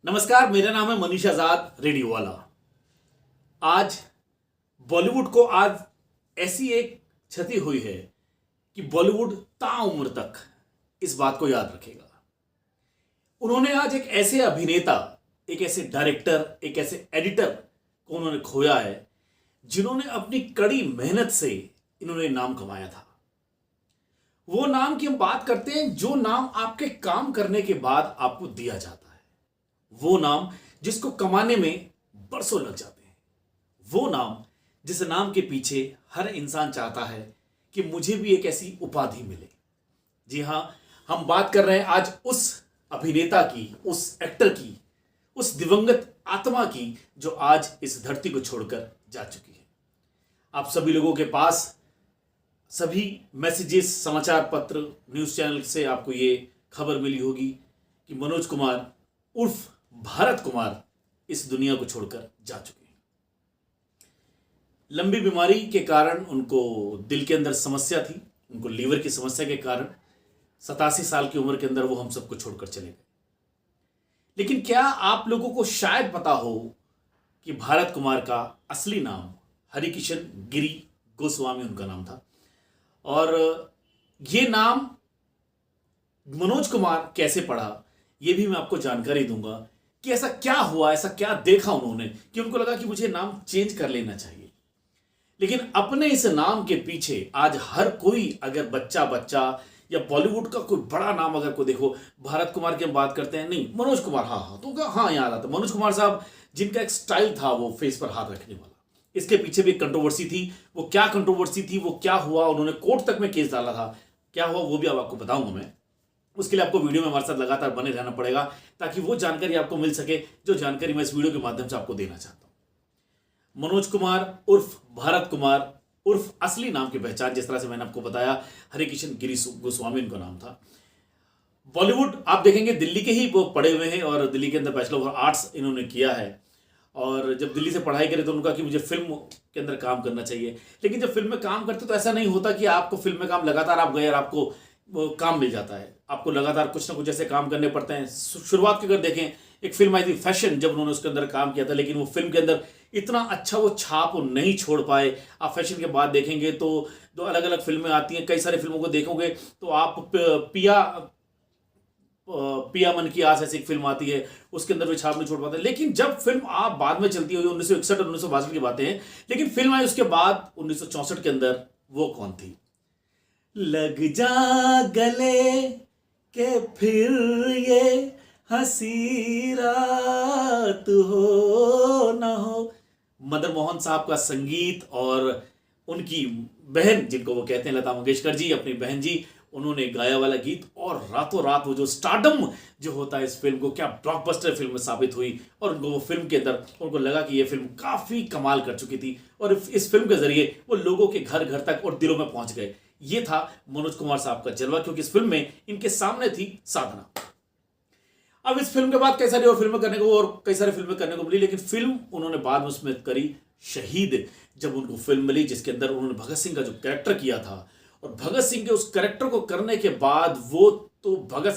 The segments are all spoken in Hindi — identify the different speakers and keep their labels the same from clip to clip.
Speaker 1: नमस्कार, मेरा नाम है मनीष आजाद रेडियो वाला। आज बॉलीवुड को आज ऐसी एक क्षति हुई है कि बॉलीवुड ताउम्र तक इस बात को याद रखेगा। उन्होंने आज एक ऐसे अभिनेता, एक ऐसे डायरेक्टर, एक ऐसे एडिटर को उन्होंने खोया है जिन्होंने अपनी कड़ी मेहनत से इन्होंने नाम कमाया था। वो नाम की हम बात करते हैं जो नाम आपके काम करने के बाद आपको दिया जाता है, वो नाम जिसको कमाने में बरसों लग जाते हैं, वो नाम जिस नाम के पीछे हर इंसान चाहता है कि मुझे भी एक ऐसी उपाधि मिले। जी हां, हम बात कर रहे हैं आज उस अभिनेता की, उस एक्टर की, उस दिवंगत आत्मा की जो आज इस धरती को छोड़कर जा चुकी है। आप सभी लोगों के पास सभी मैसेजेस, समाचार पत्र, न्यूज चैनल से आपको ये खबर मिली होगी कि मनोज कुमार उर्फ भारत कुमार इस दुनिया को छोड़कर जा चुके हैं। लंबी बीमारी के कारण उनको दिल के अंदर समस्या थी, उनको लीवर की समस्या के कारण 87 साल की उम्र के अंदर वो हम सबको छोड़कर चले गए। लेकिन क्या आप लोगों को शायद पता हो कि भारत कुमार का असली नाम हरिकिशन गिरी गोस्वामी उनका नाम था, और ये नाम मनोज कुमार कैसे पड़ा ये भी मैं आपको जानकारी दूंगा कि ऐसा क्या हुआ, ऐसा क्या देखा उन्होंने कि उनको लगा कि मुझे नाम चेंज कर लेना चाहिए। लेकिन अपने इस नाम के पीछे आज हर कोई, अगर बच्चा या बॉलीवुड का कोई बड़ा नाम अगर को देखो, भारत कुमार की हम बात करते हैं, नहीं मनोज कुमार, तो हाँ याद आता मनोज कुमार साहब, जिनका एक स्टाइल था वो फेस पर हाथ रखने वाला। इसके पीछे भी एक कंट्रोवर्सी थी। वो क्या कंट्रोवर्सी थी, वो क्या हुआ, उन्होंने कोर्ट तक में केस डाला था, क्या हुआ वो भी अब आपको बताऊंगा मैं। उसके लिए आपको वीडियो में हमारे साथ लगातार बने रहना पड़ेगा ताकि वो जानकारी आपको मिल सके जो जानकारी मैं इस वीडियो के माध्यम से आपको देना चाहता हूं। मनोज कुमार उर्फ भारत कुमार उर्फ असली नाम की पहचान, जिस तरह से मैंने आपको बताया, हरिकिशन गिरी गोस्वामी उनका नाम था। बॉलीवुड आप देखेंगे दिल्ली के ही वो पढ़े हुए हैं और दिल्ली के अंदर बैचलर ऑफ आर्ट्स इन्होंने किया है। और जब दिल्ली से पढ़ाई करी तो उनका कि मुझे फिल्म के अंदर काम करना चाहिए। लेकिन जब फिल्म में काम करते तो ऐसा नहीं होता कि आपको फिल्म में काम लगातार आप गए और आपको वो काम मिल जाता है। आपको लगातार कुछ ना कुछ ऐसे काम करने पड़ते हैं। शुरुआत की अगर देखें, एक फिल्म आई थी फैशन, जब उन्होंने उसके अंदर काम किया था, लेकिन वो फिल्म के अंदर इतना अच्छा वो छाप वो नहीं छोड़ पाए। आप फैशन के बाद देखेंगे तो दो अलग अलग फिल्में आती हैं, कई सारी फिल्मों को देखोगे तो आप पिया मन की आस ऐसी एक फिल्म आती है, उसके अंदर भी छाप नहीं छोड़ पाते। लेकिन जब फिल्म आप बाद में चलती हुई 1961 और 1962 की बातें हैं, लेकिन फिल्म आई उसके बाद 1964 के अंदर, वो कौन थी? लग जा गले के फिर ये हंसी रात हो ना हो। मदन मोहन साहब का संगीत और उनकी बहन, जिनको वो कहते हैं लता मंगेशकर जी, अपनी बहन जी, उन्होंने गाया वाला गीत, और रातों रात वो जो स्टारडम जो होता है इस फिल्म को, क्या ब्लॉकबस्टर फिल्म में साबित हुई। और उनको वो फिल्म के अंदर उनको लगा कि ये फिल्म काफी कमाल कर चुकी थी और इस फिल्म के जरिए वो लोगों के घर घर तक और दिलों में पहुंच गए। ये था मनोज कुमार साहब का जलवा, क्योंकि इस फिल्म में इनके सामने थी साधना। अब इस फिल्म के बाद कई सारी और फिल्में करने को, और कई सारी फिल्में करने को मिली, लेकिन फिल्म उन्होंने बाद में उसमें करी शहीद। जब उनको फिल्म मिली जिसके अंदर उन्होंने भगत सिंह का जो कैरेक्टर किया था, और भगत सिंह के उस कैरेक्टर को करने के बाद वो तो भगत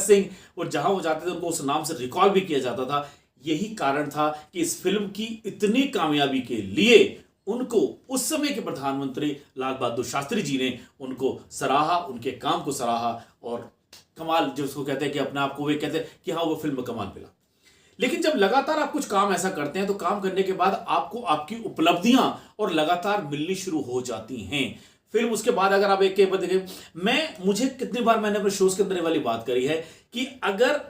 Speaker 1: सिंह, और जहां वो जाते थे उनको उस नाम से रिकॉल भी किया जाता था। यही कारण था कि इस फिल्म की इतनी कामयाबी के लिए उनको उस समय के प्रधानमंत्री लाल बहादुर शास्त्री जी ने उनको सराहा, उनके काम को सराहा, और कमाल जिसको कहते हैं कि अपने आप को वे कहते हैं कि हाँ वो फिल्म कमाल मिला। लेकिन जब लगातार आप कुछ काम ऐसा करते हैं तो काम करने के बाद आपको आपकी उपलब्धियां और लगातार मिलनी शुरू हो जाती हैं। फिल्म उसके बाद अगर आप एक बार देखें, मुझे कितनी बार मैंने अपने शोज के अंदर वाली बात करी है कि अगर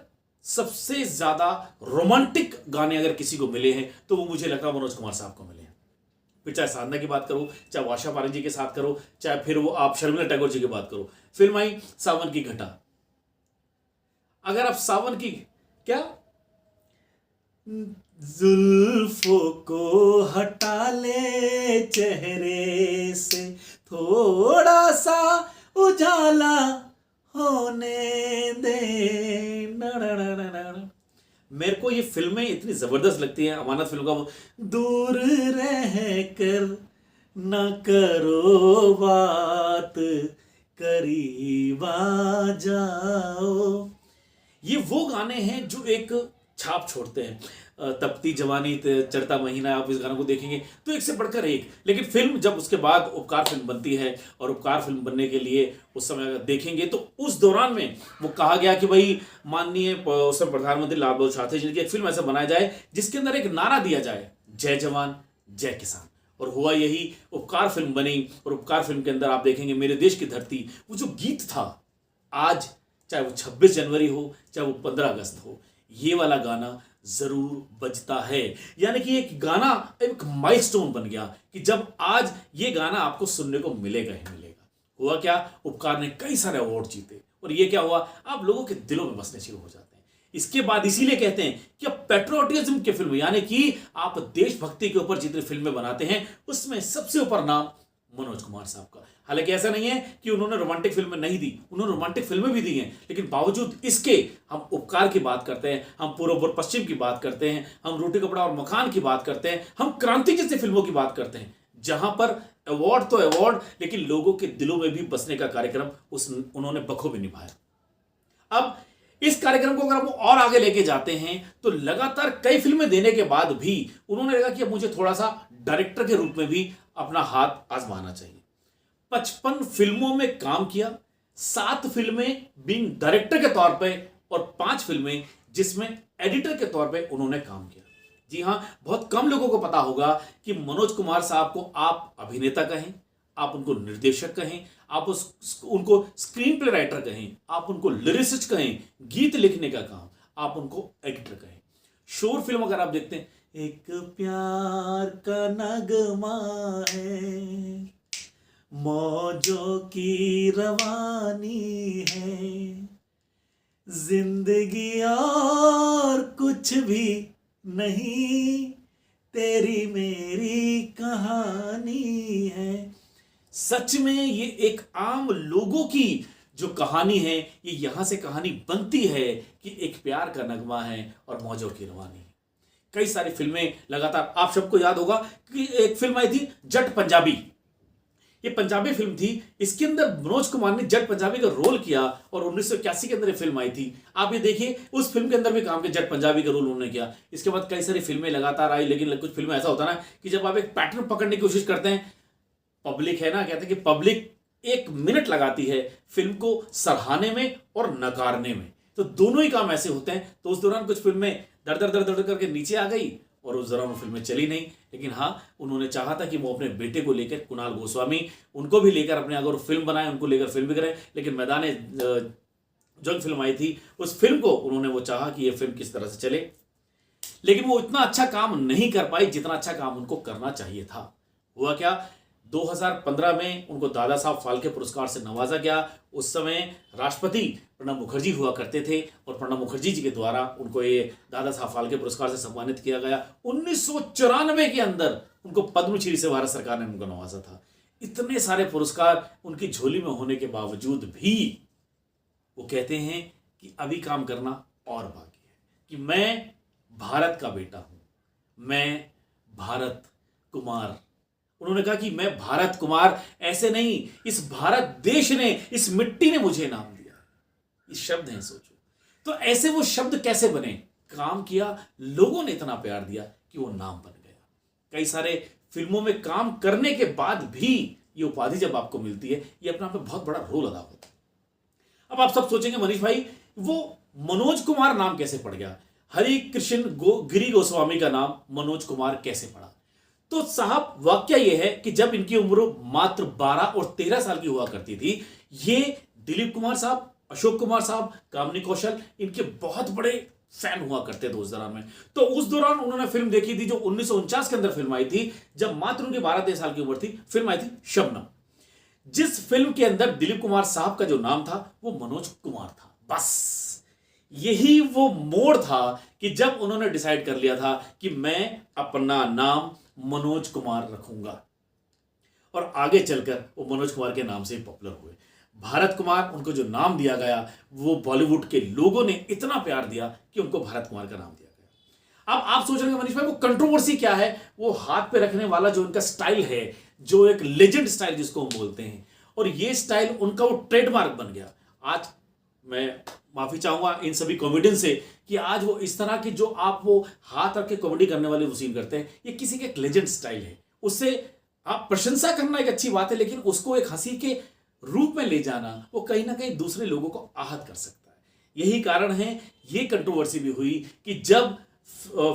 Speaker 1: सबसे ज्यादा रोमांटिक गाने अगर किसी को मिले हैं तो वो मुझे लगता है मनोज कुमार साहब को मिले हैं। फिर चाहे साधना की बात करो, चाहे आशा पारेख जी के साथ करो, चाहे फिर वो आप शर्मिला टैगोर जी की बात करो। फिल्म आई सावन की घटा। अगर आप सावन की क्या जुल्फों को हटा ले चेहरे से, थोड़ा सा उजाला होने दे। मेरे को ये फिल्में इतनी जबरदस्त लगती हैं। अमानत फिल्म का वो दूर रह कर न करो बात, करीब आ जाओ, ये वो गाने हैं जो एक छाप छोड़ते हैं। तपती जवानी चढ़ता महीना, आप इस गानों को देखेंगे तो एक से बढ़कर एक। लेकिन फिल्म जब उसके बाद उपकार फिल्म बनती है, और उपकार फिल्म बनने के लिए उस समय अगर देखेंगे तो उस दौरान में वो कहा गया कि भाई माननीय उस समय प्रधानमंत्री लाल बहादुर शास्त्री जी की एक फिल्म ऐसा बनाया जाए जिसके अंदर एक नारा दिया जाए, जय जवान जय किसान। और हुआ यही, उपकार फिल्म बनी। और उपकार फिल्म के अंदर आप देखेंगे मेरे देश की धरती, वो जो गीत था, आज चाहे वो 26 जनवरी हो, चाहे वो 15 अगस्त हो, ये वाला गाना जरूर बजता है। यानी कि एक गाना एक माइलस्टोन बन गया कि जब आज ये गाना आपको सुनने को मिलेगा ही मिलेगा। हुआ क्या, उपकार ने कई सारे अवार्ड जीते, और ये क्या हुआ, आप लोगों के दिलों में बसने शुरू हो जाते हैं। इसके बाद इसीलिए कहते हैं कि अब पेट्रियोटिज्म की फिल्म, यानी कि आप देशभक्ति के ऊपर जितनी फिल्में बनाते हैं उसमें सबसे ऊपर नाम मनोज कुमार साहब का। हालांकि ऐसा नहीं है कि उन्होंने रोमांटिक फिल्में नहीं दी, उन्होंने रोमांटिक फिल्में भी दी हैं, लेकिन बावजूद इसके हम उपकार की बात करते हैं, हम पूर्व और पश्चिम की बात करते हैं, हम रोटी कपड़ा और मकान की बात करते हैं, हम क्रांति जैसी फिल्मों की बात करते हैं, जहां पर अवार्ड तो अवार्ड, लेकिन लोगों के दिलों में भी बसने का कार्यक्रम उन्होंने बखूबी निभाया। अब इस कार्यक्रम को अगर हम और आगे लेके जाते हैं तो लगातार कई फिल्में देने के बाद भी उन्होंने लगा कि अब मुझे थोड़ा सा डायरेक्टर के रूप में भी अपना हाथ आजमाना चाहिए। 55 फिल्मों में काम किया, 7 फिल्में बीइंग डायरेक्टर के तौर पे और 5 फिल्में जिसमें एडिटर के तौर पे उन्होंने काम किया। जी हां, बहुत कम लोगों को पता होगा कि मनोज कुमार साहब को आप अभिनेता कहें, आप उनको निर्देशक कहें, आप उनको स्क्रीन प्ले राइटर कहें, आप उनको लिरिसिस्ट कहें, गीत लिखने का काम, आप उनको एडिटर कहें। शोर फिल्म अगर आप देखते हैं, एक प्यार का नगमा है, मौजों की रवानी है, जिंदगी और कुछ भी नहीं, तेरी मेरी कहानी है। सच में ये एक आम लोगों की जो कहानी है, ये यहां से कहानी बनती है कि एक प्यार का नगमा है और मौजों की रवानी है। कई सारी फिल्में लगातार, आप सबको याद होगा कि एक फिल्म आई थी जट पंजाबी, ये पंजाबी फिल्म थी, इसके अंदर मनोज कुमार ने जट पंजाबी का रोल किया और 1981 के अंदर ये फिल्म आई थी। आप ये देखिए, उस फिल्म के अंदर भी काम किया, जट पंजाबी का रोल उन्होंने किया। इसके बाद कई सारी फिल्में लगातार आई, लेकिन कुछ फिल्में ऐसा होता ना कि जब आप एक पैटर्न पकड़ने की कोशिश करते हैं, पब्लिक है ना, कहते हैं कि पब्लिक 1 मिनट लगाती है फिल्म को सराहने में और नकारने में, तो दोनों ही काम ऐसे होते हैं। तो उस दौरान कुछ फिल्में दर दर दर दर करके नीचे आ गई और उस दौरान वो फिल्में चली नहीं। लेकिन हाँ, उन्होंने चाहा था कि वो अपने बेटे को लेकर, कुणाल गोस्वामी, उनको भी लेकर अपने अगर फिल्म बनाए, उनको लेकर फिल्म भी करें, लेकिन मैदाने जंग फिल्म आई थी, उस फिल्म को उन्होंने वो चाहा कि ये फिल्म किस तरह से चले, लेकिन वो इतना अच्छा काम नहीं कर पाई जितना अच्छा काम उनको करना चाहिए था। हुआ क्या, 2015 में उनको दादा साहब फाल्के पुरस्कार से नवाजा गया। उस समय राष्ट्रपति प्रणब मुखर्जी हुआ करते थे और प्रणब मुखर्जी जी के द्वारा उनको ये दादा साहब फाल्के पुरस्कार से सम्मानित किया गया। 1994 के अंदर उनको पद्मश्री से भारत सरकार ने उनको नवाजा था। इतने सारे पुरस्कार उनकी झोली में होने के बावजूद भी वो कहते हैं कि अभी काम करना और बाकी है, कि मैं भारत का बेटा हूं, मैं भारत कुमार। उन्होंने कहा कि मैं भारत कुमार, ऐसे नहीं, इस भारत देश ने, इस मिट्टी ने मुझे नाम दिया। इस शब्द हैं, सोचो तो ऐसे वो शब्द कैसे बने, काम किया, लोगों ने इतना प्यार दिया कि वो नाम बन गया। कई सारे फिल्मों में काम करने के बाद भी ये उपाधि जब आपको मिलती है, ये अपने आप में बहुत बड़ा रोल अदा होता है। अब आप सब सोचेंगे मनीष भाई, वो मनोज कुमार नाम कैसे पड़ गया, हरि कृष्ण गिरी गोस्वामी का नाम मनोज कुमार कैसे पड़ा? तो साहब, वाक्य यह है कि जब इनकी उम्र मात्र 12 और 13 साल की हुआ करती थी, ये दिलीप कुमार साहब, अशोक कुमार साहब, कामिनी कौशल, इनके बहुत बड़े फैन हुआ करते थे उस दौरान में। तो उस दौरान उन्होंने फिल्म देखी थी जो 1949 के अंदर फिल्म आई थी, जब मात्र उनकी 12-13 साल की उम्र थी। फिल्म आई थी शबनम, जिस फिल्म के अंदर दिलीप कुमार साहब का जो नाम था वो मनोज कुमार था। बस यही वो मोड़ था कि जब उन्होंने डिसाइड कर लिया था कि मैं अपना नाम मनोज कुमार रखूंगा, और आगे चलकर वो मनोज कुमार के नाम से पॉपुलर हुए। भारत कुमार उनको जो नाम दिया गया, वो बॉलीवुड के लोगों ने इतना प्यार दिया कि उनको भारत कुमार का नाम दिया गया। अब आप सोच रहे हैं मनीष भाई, वो कंट्रोवर्सी क्या है? वो हाथ पे रखने वाला जो उनका स्टाइल है, जो एक लेजेंड स्टाइल जिसको हम बोलते हैं, और ये स्टाइल उनका वो ट्रेडमार्क बन गया। आज मैं माफी चाहूंगा इन सभी कॉमेडियन से कि आज वो इस तरह की जो आप वो हाथ रख के कॉमेडी करने वाले वो सीन करते हैं, ये किसी के एक लेजेंड स्टाइल है। उससे आप प्रशंसा करना एक अच्छी बात है, लेकिन उसको एक हंसी के रूप में ले जाना वो कहीं ना कहीं दूसरे लोगों को आहत कर सकता है। यही कारण है ये कंट्रोवर्सी भी हुई कि जब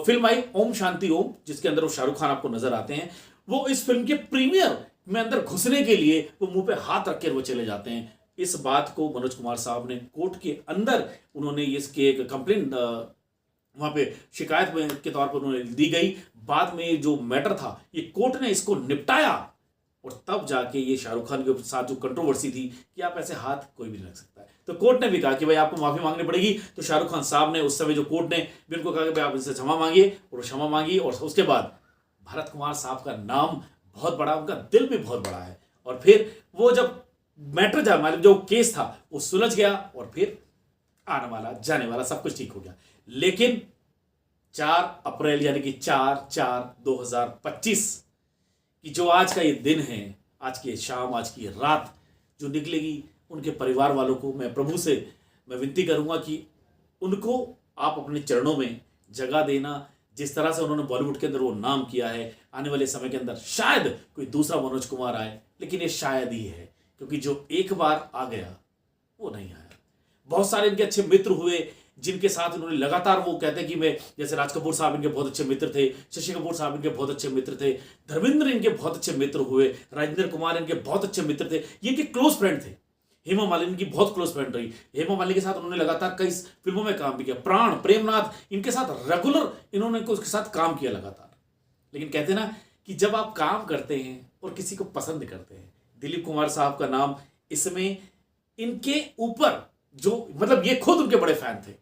Speaker 1: फिल्म आई ओम शांति ओम, जिसके अंदर वो शाहरुख खान आपको नजर आते हैं, वो इस फिल्म के प्रीमियर में अंदर घुसने के लिए वो मुंह पे हाथ रख के वो चले जाते हैं। इस बात को मनोज कुमार साहब ने कोर्ट के अंदर उन्होंने इसके एक कंप्लेंट वहां पे शिकायत के तौर पर उन्होंने दी गई। बाद में जो मैटर था ये कोर्ट ने इसको निपटाया और तब जाके ये शाहरुख खान के साथ जो कंट्रोवर्सी थी कि आप ऐसे हाथ कोई भी नहीं रख सकता है, तो कोर्ट ने भी कहा कि भाई आपको माफी मांगनी पड़ेगी। तो शाहरुख खान साहब ने उस समय जो कोर्ट ने भी उनको कहा कि भाई आप इनसे क्षमा मांगिए, और क्षमा मांगी। और उसके बाद भरत कुमार साहब का नाम बहुत बड़ा, उनका दिल भी बहुत बड़ा है। और फिर वो जब मैटर था, मतलब जो केस था वो सुलझ गया और फिर आने वाला जाने वाला सब कुछ ठीक हो गया। लेकिन 4 अप्रैल यानी कि 4/4/2025 कि जो आज का ये दिन है, आज की शाम, आज की रात जो निकलेगी, उनके परिवार वालों को मैं प्रभु से मैं विनती करूंगा कि उनको आप अपने चरणों में जगह देना। जिस तरह से उन्होंने बॉलीवुड के अंदर वो नाम किया है, आने वाले समय के अंदर शायद कोई दूसरा मनोज कुमार आए, लेकिन ये शायद ही है, क्योंकि जो एक बार आ गया वो नहीं आया। बहुत सारे इनके अच्छे मित्र हुए जिनके साथ उन्होंने लगातार, वो कहते हैं कि मैं, जैसे राज कपूर साहब इनके बहुत अच्छे मित्र थे, शशि कपूर साहब इनके बहुत अच्छे मित्र थे, धर्मेंद्र इनके बहुत अच्छे मित्र हुए, राजेंद्र कुमार इनके बहुत अच्छे मित्र थे, ये इनके क्लोज फ्रेंड थे। हेमा मालिनी की बहुत क्लोज फ्रेंड रही, हेमा मालिनी के साथ उन्होंने लगातार कई फिल्मों में काम भी किया। प्राण, प्रेमनाथ, इनके साथ रेगुलर इन्होंने उसके साथ काम किया लगातार। लेकिन कहते हैं ना कि जब आप काम करते हैं और किसी को पसंद करते हैं, दिलीप कुमार साहब का नाम इसमें इनके ऊपर, जो मतलब ये खुद उनके बड़े फैन थे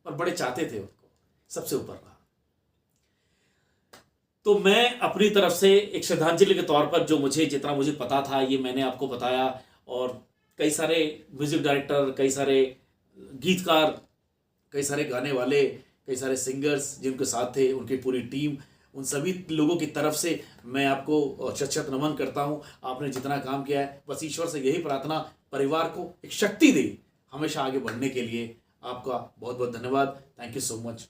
Speaker 1: और बड़े चाहते थे, उनको सबसे ऊपर रहा। तो मैं अपनी तरफ से एक श्रद्धांजलि के तौर पर जो मुझे जितना मुझे पता था ये मैंने आपको बताया। और कई सारे म्यूजिक डायरेक्टर, कई सारे गीतकार, कई सारे गाने वाले, कई सारे सिंगर्स जिनके साथ थे, उनकी पूरी टीम, उन सभी लोगों की तरफ से मैं आपको शत नमन करता हूं। आपने जितना काम किया है, बस ईश्वर से यही प्रार्थना, परिवार को एक शक्ति दे हमेशा आगे बढ़ने के लिए। आपका बहुत बहुत धन्यवाद। Thank you so much.